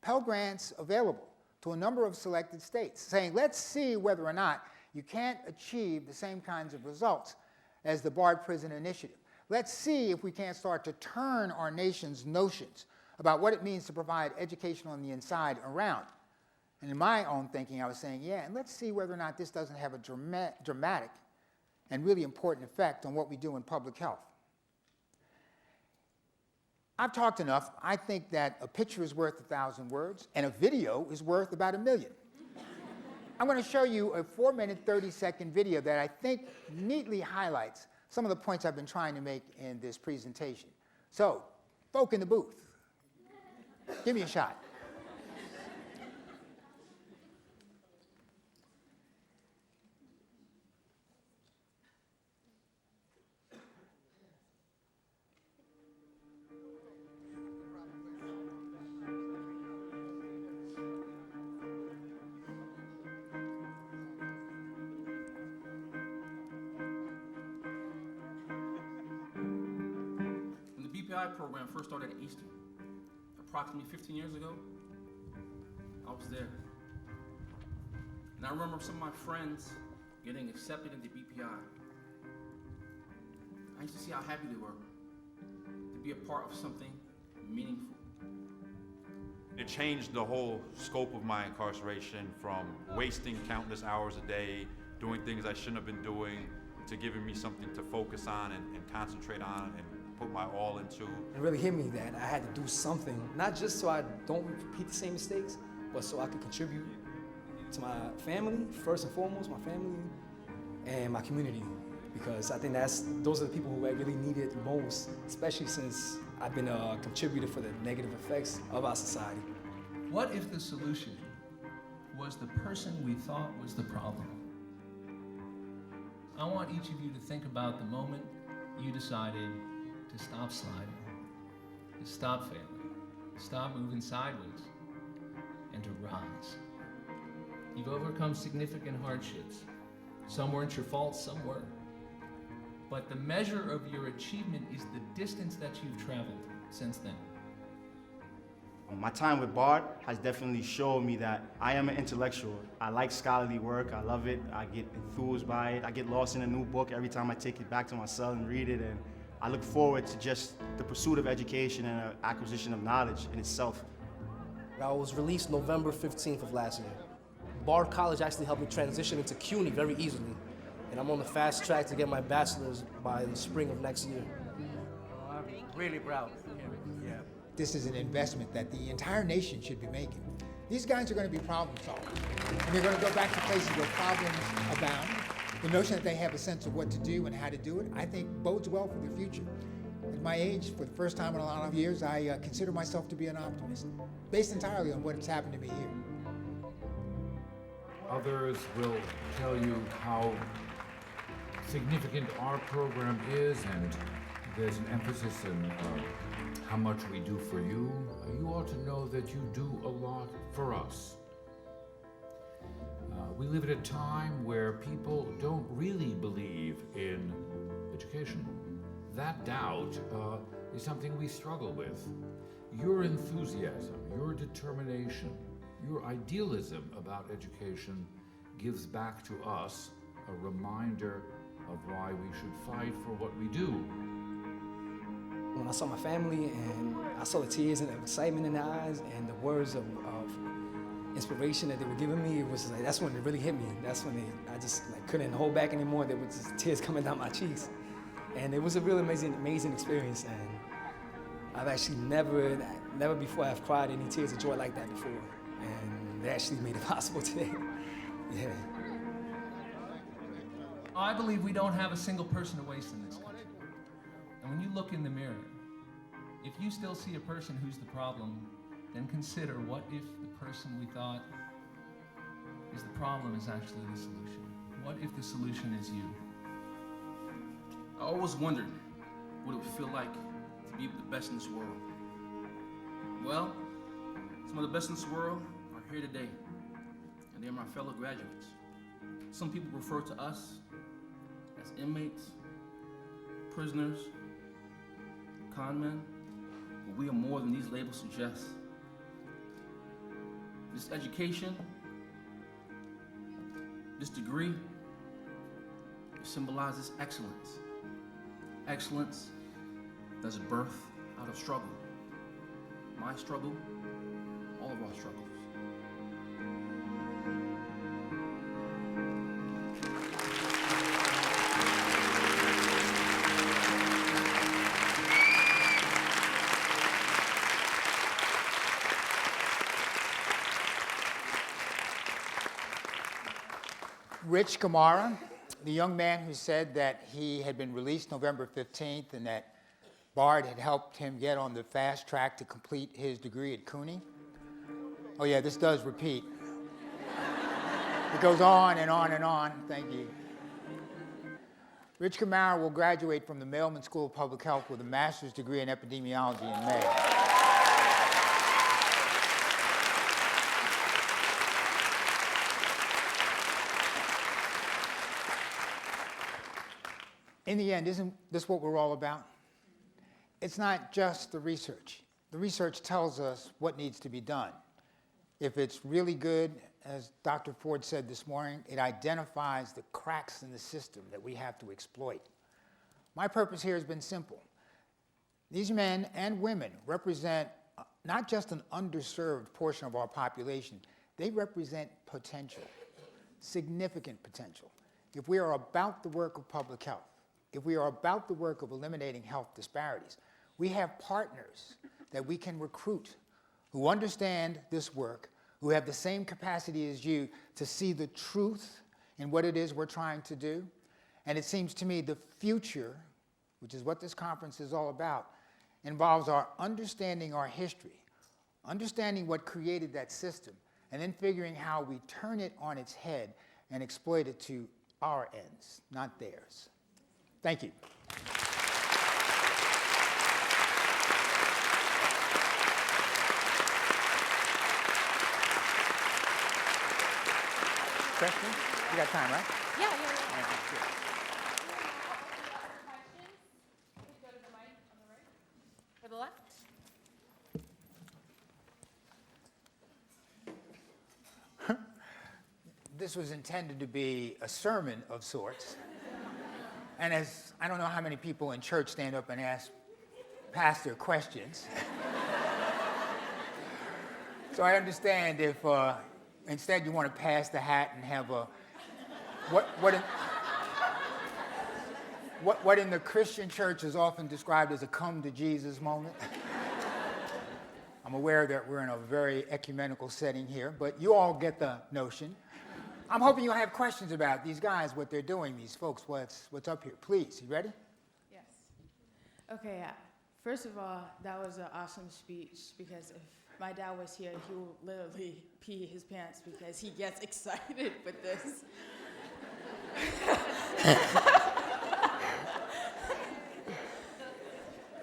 Pell Grants available to a number of selected states, saying, let's see whether or not you can't achieve the same kinds of results as the Barred Prison Initiative. Let's see if we can't start to turn our nation's notions about what it means to provide education on the inside around. And in my own thinking, I was saying, yeah, and let's see whether or not this doesn't have a dramatic and really important effect on what we do in public health. I've talked enough. I think that a picture is worth 1,000 words, and a video is worth about 1,000,000. I'm going to show you a 4-minute, 30-second video that I think neatly highlights some of the points I've been trying to make in this presentation. So, folk in the booth, give me a shot. BPI program first started at Eastern, approximately 15 years ago. I was there. And I remember some of my friends getting accepted into BPI. I used to see how happy they were to be a part of something meaningful. It changed the whole scope of my incarceration from wasting countless hours a day, doing things I shouldn't have been doing, to giving me something to focus on and concentrate on and put my all into. It really hit me that I had to do something, not just so I don't repeat the same mistakes, but so I could contribute to my family, first and foremost, my family, and my community. Because I think those are the people who I really need it most, especially since I've been a contributor for the negative effects of our society. What if the solution was the person we thought was the problem? I want each of you to think about the moment you decided to stop sliding, to stop failing, to stop moving sideways, and to rise. You've overcome significant hardships. Some weren't your fault, some were. But the measure of your achievement is the distance that you've traveled since then. My time with BARD has definitely showed me that I am an intellectual. I like scholarly work, I love it, I get enthused by it. I get lost in a new book every time I take it back to my cell and read it, and I look forward to just the pursuit of education and acquisition of knowledge in itself. I was released November 15th of last year. BARD College actually helped me transition into CUNY very easily, and I'm on the fast track to get my bachelor's by the spring of next year. I'm really proud. Yeah. This is an investment that the entire nation should be making. These guys are going to be problem solvers, and they're going to go back to places where problems abound. The notion that they have a sense of what to do and how to do it, I think, bodes well for their future. At my age, for the first time in a lot of years, I consider myself to be an optimist, based entirely on what has happened to me here. Others will tell you how significant our program is, and there's an emphasis in how much we do for you. You ought to know that you do a lot for us. We live at a time where people don't really believe in education. That doubt is something we struggle with. Your enthusiasm, your determination, your idealism about education gives back to us a reminder of why we should fight for what we do. When I saw my family and I saw the tears and the excitement in their eyes and the words of inspiration that they were giving me, it was like, that's when it really hit me. That's when I just couldn't hold back anymore. There was just tears coming down my cheeks. And it was a really amazing experience. And I've actually never before I've cried any tears of joy like that before. And they actually made it possible today. Yeah. I believe we don't have a single person to waste in this country. And when you look in the mirror, if you still see a person who's the problem, then consider what if the person we thought is the problem is actually the solution? What if the solution is you? I always wondered what it would feel like to be the best in this world. Well, some of the best in this world are here today, and they're my fellow graduates. Some people refer to us as inmates, prisoners, con men, but we are more than these labels suggest. This education, this degree, it symbolizes excellence. Excellence that's a birth out of struggle. My struggle, all of our struggles. Rich Kamara, the young man who said that he had been released November 15th and that Bard had helped him get on the fast track to complete his degree at CUNY. Oh yeah, this does repeat. It goes on and on and on. Thank you. Rich Kamara will graduate from the Mailman School of Public Health with a master's degree in epidemiology in May. In the end, isn't this what we're all about? It's not just the research. The research tells us what needs to be done. If it's really good, as Dr. Ford said this morning, it identifies the cracks in the system that we have to exploit. My purpose here has been simple. These men and women represent not just an underserved portion of our population, they represent potential, significant potential. If we are about the work of public health, if we are about the work of eliminating health disparities, we have partners that we can recruit who understand this work, who have the same capacity as you to see the truth in what it is we're trying to do. And it seems to me the future, which is what this conference is all about, involves our understanding our history, understanding what created that system, and then figuring how we turn it on its head and exploit it to our ends, not theirs. Thank you. Questions? You got time, right? Yeah. Go to the mic on the right or the left. This was intended to be a sermon of sorts. And as I don't know how many people in church stand up and ask pastor questions. So I understand if instead you want to pass the hat and have a what in the Christian church is often described as a come to Jesus moment. I'm aware that we're in a very ecumenical setting here, but you all get the notion. I'm hoping you'll have questions about these guys, what they're doing, these folks, what's up here. Please, you ready? Yes. Okay, first of all, that was an awesome speech because if my dad was here, he will literally pee his pants because he gets excited with this.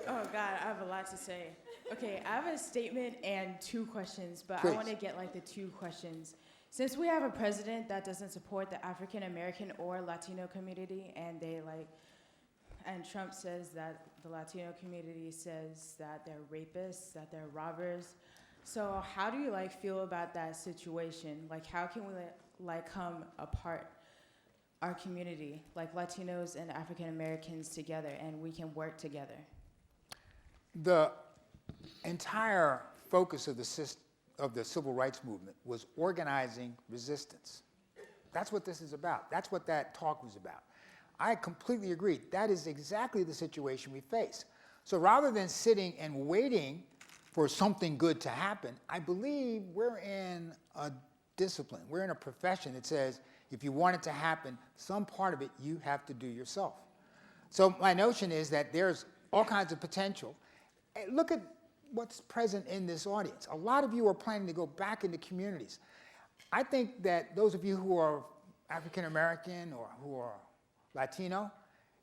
Oh God, I have a lot to say. Okay, I have a statement and two questions, but Please. I want to get like the two questions. Since we have a president that doesn't support the African American or Latino community, and Trump says that the Latino community says that they're rapists, that they're robbers. So how do you feel about that situation? How can we come apart our community, Latinos and African Americans together, and we can work together? The entire focus of the civil rights movement was organizing resistance. That's what this is about. That's what that talk was about. I completely agree. That is exactly the situation we face. So rather than sitting and waiting for something good to happen, I believe we're in a discipline. We're in a profession that says if you want it to happen, some part of it you have to do yourself. So my notion is that there's all kinds of potential. Look at what's present in this audience. A lot of you are planning to go back into communities. I think that those of you who are African American or who are Latino,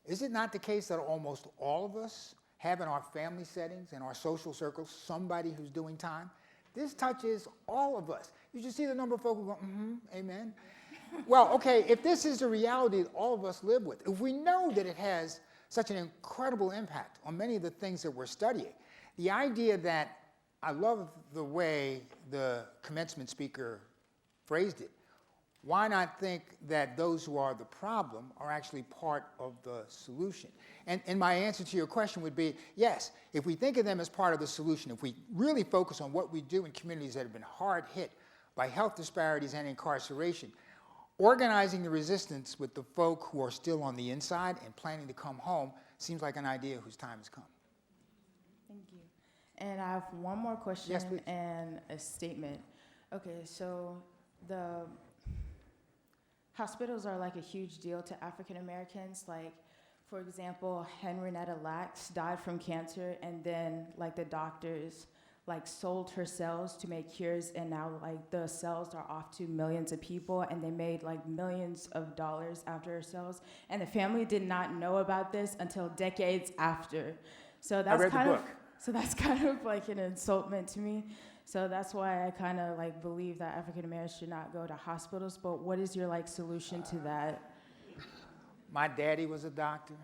is it not the case that almost all of us have in our family settings, in our social circles, somebody who's doing time. This touches all of us. You should see the number of folk who go, amen. Well, okay, if this is the reality that all of us live with, if we know that it has such an incredible impact on many of the things that we're studying, the idea that, I love the way the commencement speaker phrased it, why not think that those who are the problem are actually part of the solution? And my answer to your question would be, yes, if we think of them as part of the solution, if we really focus on what we do in communities that have been hard hit by health disparities and incarceration, organizing the resistance with the folk who are still on the inside and planning to come home seems like an idea whose time has come. Thank you. And I have one more question Yes, please. and a statement. Okay, so the hospitals are like a huge deal to African Americans. Like, for example, Henrietta Lacks died from cancer, and then like the doctors like sold her cells to make cures, and now like the cells are off to millions of people, and they made like millions of dollars after her cells, and the family did not know about this until decades after. So that's kind of like an insultment to me. So that's why I kind of like believe that African Americans should not go to hospitals. But what is your like solution to that? My daddy was a doctor.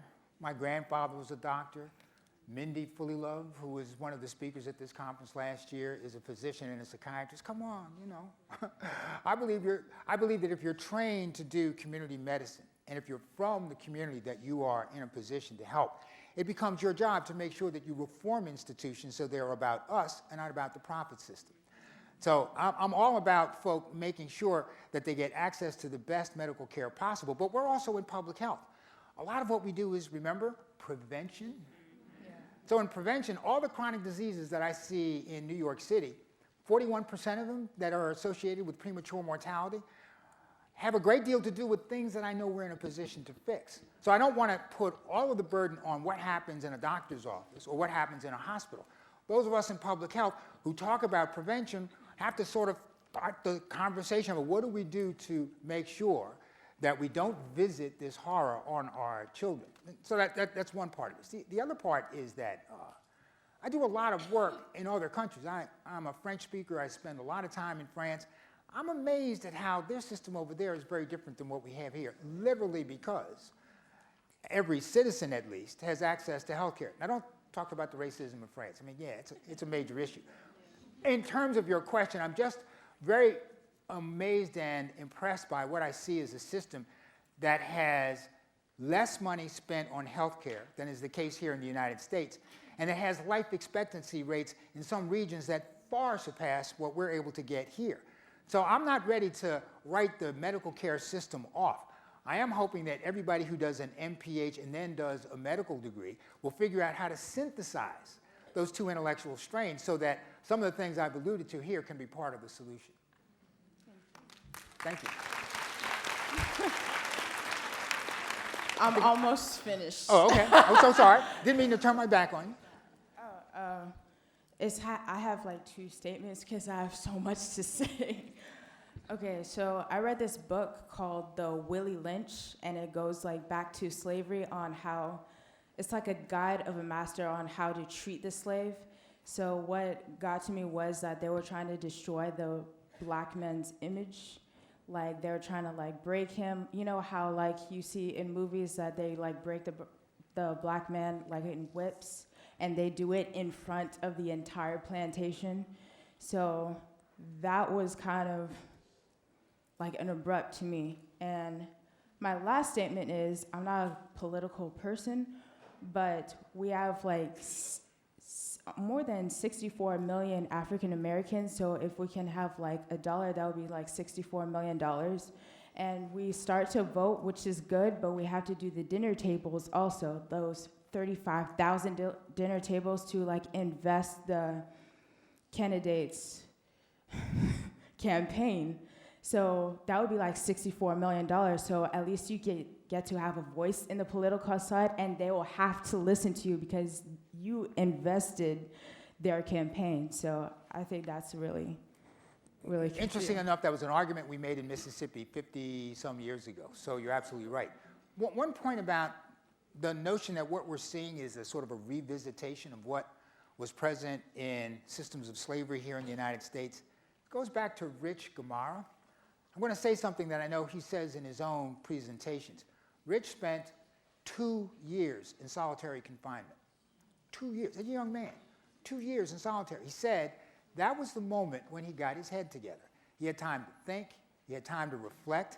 My grandfather was a doctor. Mindy Fullilove, who was one of the speakers at this conference last year, is a physician and a psychiatrist. Come on, you know. I believe that if you're trained to do community medicine, and if you're from the community that you are in a position to help, it becomes your job to make sure that you reform institutions so they're about us and not about the profit system. So I'm all about folk making sure that they get access to the best medical care possible, but we're also in public health. A lot of what we do is, remember, prevention. So in prevention, all the chronic diseases that I see in New York City, 41% of them that are associated with premature mortality have a great deal to do with things that I know we're in a position to fix. So I don't want to put all of the burden on what happens in a doctor's office or what happens in a hospital. Those of us in public health who talk about prevention have to sort of start the conversation of what do we do to make sure that we don't visit this horror on our children. So that's one part of this. The other part is that I do a lot of work in other countries. I'm a French speaker. I spend a lot of time in France. I'm amazed at how their system over there is very different than what we have here, literally because every citizen, at least, has access to health care. Now, don't talk about the racism in France. I mean, yeah, it's a major issue. In terms of your question, I'm just very amazed and impressed by what I see as a system that has less money spent on health care than is the case here in the United States, and it has life expectancy rates in some regions that far surpass what we're able to get here. So I'm not ready to write the medical care system off. I am hoping that everybody who does an MPH and then does a medical degree will figure out how to synthesize those two intellectual strains so that some of the things I've alluded to here can be part of the solution. Thank you. I'm almost finished. Oh, okay. I'm so sorry. Didn't mean to turn my back on you. I have like two statements because I have so much to say. Okay, so I read this book called The Willie Lynch, and it goes like back to slavery on how it's like a guide of a master on how to treat the slave. So what got to me was that they were trying to destroy the black man's image. Like they were trying to like break him. You know how like you see in movies that they like break the black man like in whips, and they do it in front of the entire plantation. So that was kind of like an abrupt to me. And my last statement is, I'm not a political person, but we have like more than 64 million African Americans. So if we can have like a dollar, that would be like $64 million. And we start to vote, which is good, but we have to do the dinner tables also, those 35,000 dinner tables to like invest the candidates' campaign. So that would be like $64 million. So at least you get to have a voice in the political side, and they will have to listen to you because you invested their campaign. So I think that's really, really key. Interesting enough, that was an argument we made in Mississippi 50-some years ago. So you're absolutely right. One point about the notion that what we're seeing is a sort of a revisitation of what was present in systems of slavery here in the United States goes back to Rich Gamara. I'm going to say something that I know he says in his own presentations. Rich spent 2 years in solitary confinement. 2 years, a young man, 2 years in solitary. He said that was the moment when he got his head together. He had time to think, he had time to reflect.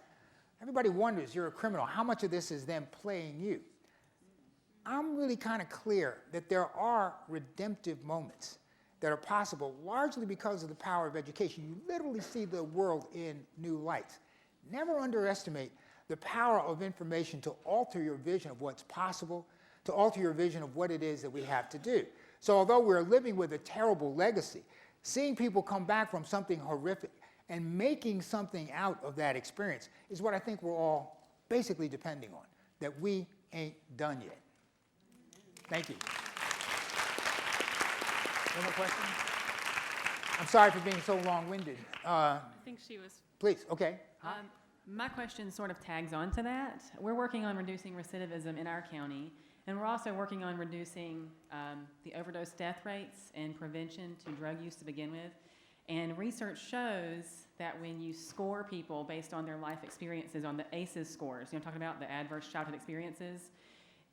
Everybody wonders, you're a criminal, how much of this is them playing you? I'm really kind of clear that there are redemptive moments that are possible largely because of the power of education. You literally see the world in new lights. Never underestimate the power of information to alter your vision of what's possible, to alter your vision of what it is that we have to do. So although we're living with a terrible legacy, seeing people come back from something horrific and making something out of that experience is what I think we're all basically depending on, that we ain't done yet. Thank you. Any more questions? I'm sorry for being so long-winded. I think she was. Please, okay. My question sort of tags on to that. We're working on reducing recidivism in our county, and we're also working on reducing the overdose death rates and prevention to drug use to begin with. And research shows that when you score people based on their life experiences on the ACEs scores, I'm talking about the adverse childhood experiences,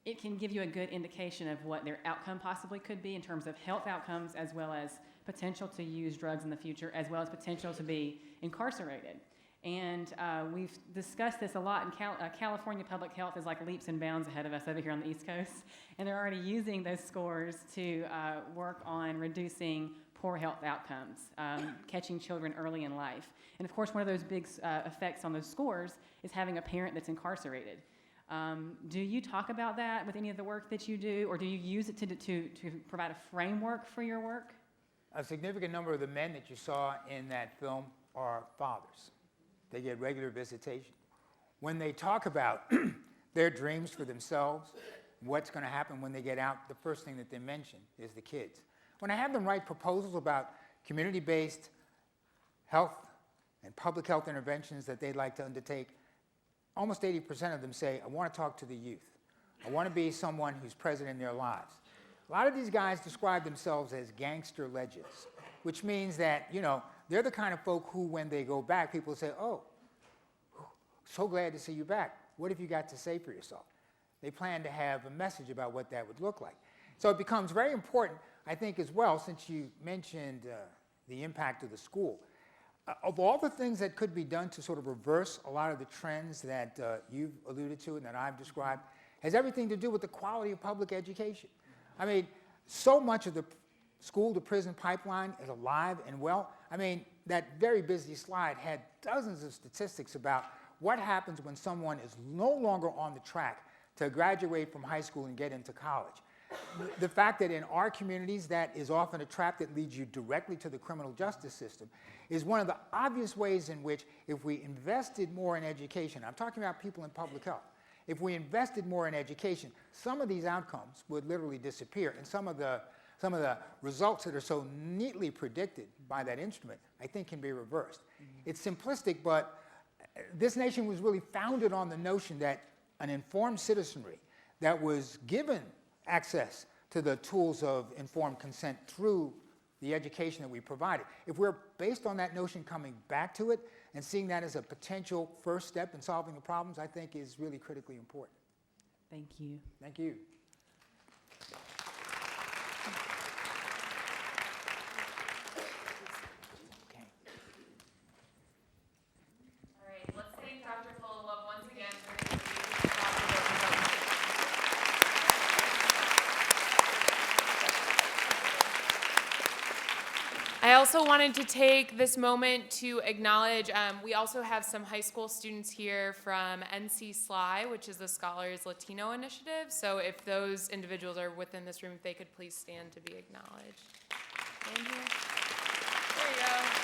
it can give you a good indication of what their outcome possibly could be in terms of health outcomes, as well as potential to use drugs in the future, as well as potential to be incarcerated. And we've discussed this a lot in California. Public health is like leaps and bounds ahead of us over here on the East Coast. And they're already using those scores to work on reducing poor health outcomes, catching children early in life. And of course, one of those big effects on those scores is having a parent that's incarcerated. Do you talk about that with any of the work that you do, or do you use it to provide a framework for your work? A significant number of the men that you saw in that film are fathers. They get regular visitation. When they talk about their dreams for themselves, what's going to happen when they get out, the first thing that they mention is the kids. When I have them write proposals about community-based health and public health interventions that they'd like to undertake, almost 80% of them say, I want to talk to the youth. I want to be someone who's present in their lives. A lot of these guys describe themselves as gangster legends, which means that, you know, they're the kind of folk who, when they go back, people say, oh, so glad to see you back. What have you got to say for yourself? They plan to have a message about what that would look like. So it becomes very important, I think, as well, since you mentioned the impact of the school. Of all the things that could be done to sort of reverse a lot of the trends that you've alluded to and that I've described, has everything to do with the quality of public education. I mean, so much of the school-to-prison pipeline is alive and well. I mean, that very busy slide had dozens of statistics about what happens when someone is no longer on the track to graduate from high school and get into college. The fact that in our communities that is often a trap that leads you directly to the criminal justice system is one of the obvious ways in which, if we invested more in education, I'm talking about people in public health, if we invested more in education, some of these outcomes would literally disappear, and some of the results that are so neatly predicted by that instrument, I think, can be reversed. Mm-hmm. It's simplistic, but this nation was really founded on the notion that an informed citizenry that was given access to the tools of informed consent through the education that we provided. If we're based on that notion coming back to it and seeing that as a potential first step in solving the problems, I think is really critically important. Thank you. Thank you. All right, let's thank Dr. Fullilove once again for I also wanted to take this moment to acknowledge, we also have some high school students here from NC SLI, which is the Scholars Latino Initiative. So if those individuals are within this room, if they could please stand to be acknowledged. Stand here. There you go.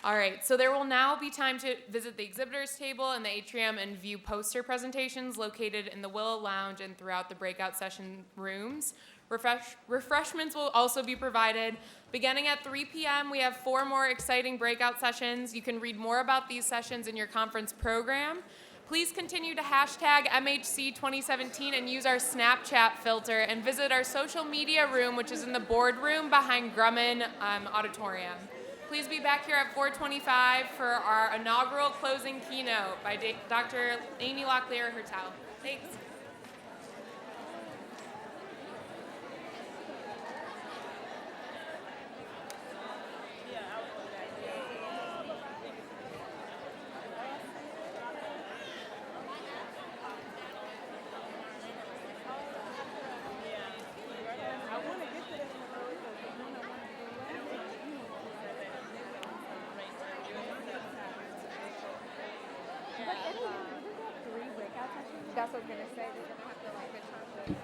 All right, so there will now be time to visit the exhibitors table in the atrium and view poster presentations located in the Willow Lounge and throughout the breakout session rooms. Refreshments will also be provided Beginning at 3 p.m., we have 4 more exciting breakout sessions. You can read more about these sessions in your conference program. Please continue to hashtag MHC 2017 and use our Snapchat filter, and visit our social media room, which is in the boardroom behind Grumman Auditorium. Please be back here at 4:25 for our inaugural closing keynote by Dr. Amy Locklear-Hertel. Thanks. That's what I was gonna say. They're gonna have to like get chocolate.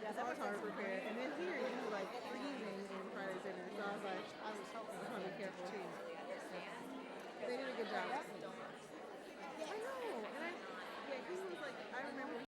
Yes, I was hard prepared. And then here you were like freezing in Friday dinner. So I was like, I was trying to be careful too. They did a good job. I know. And yeah, he was like, I remember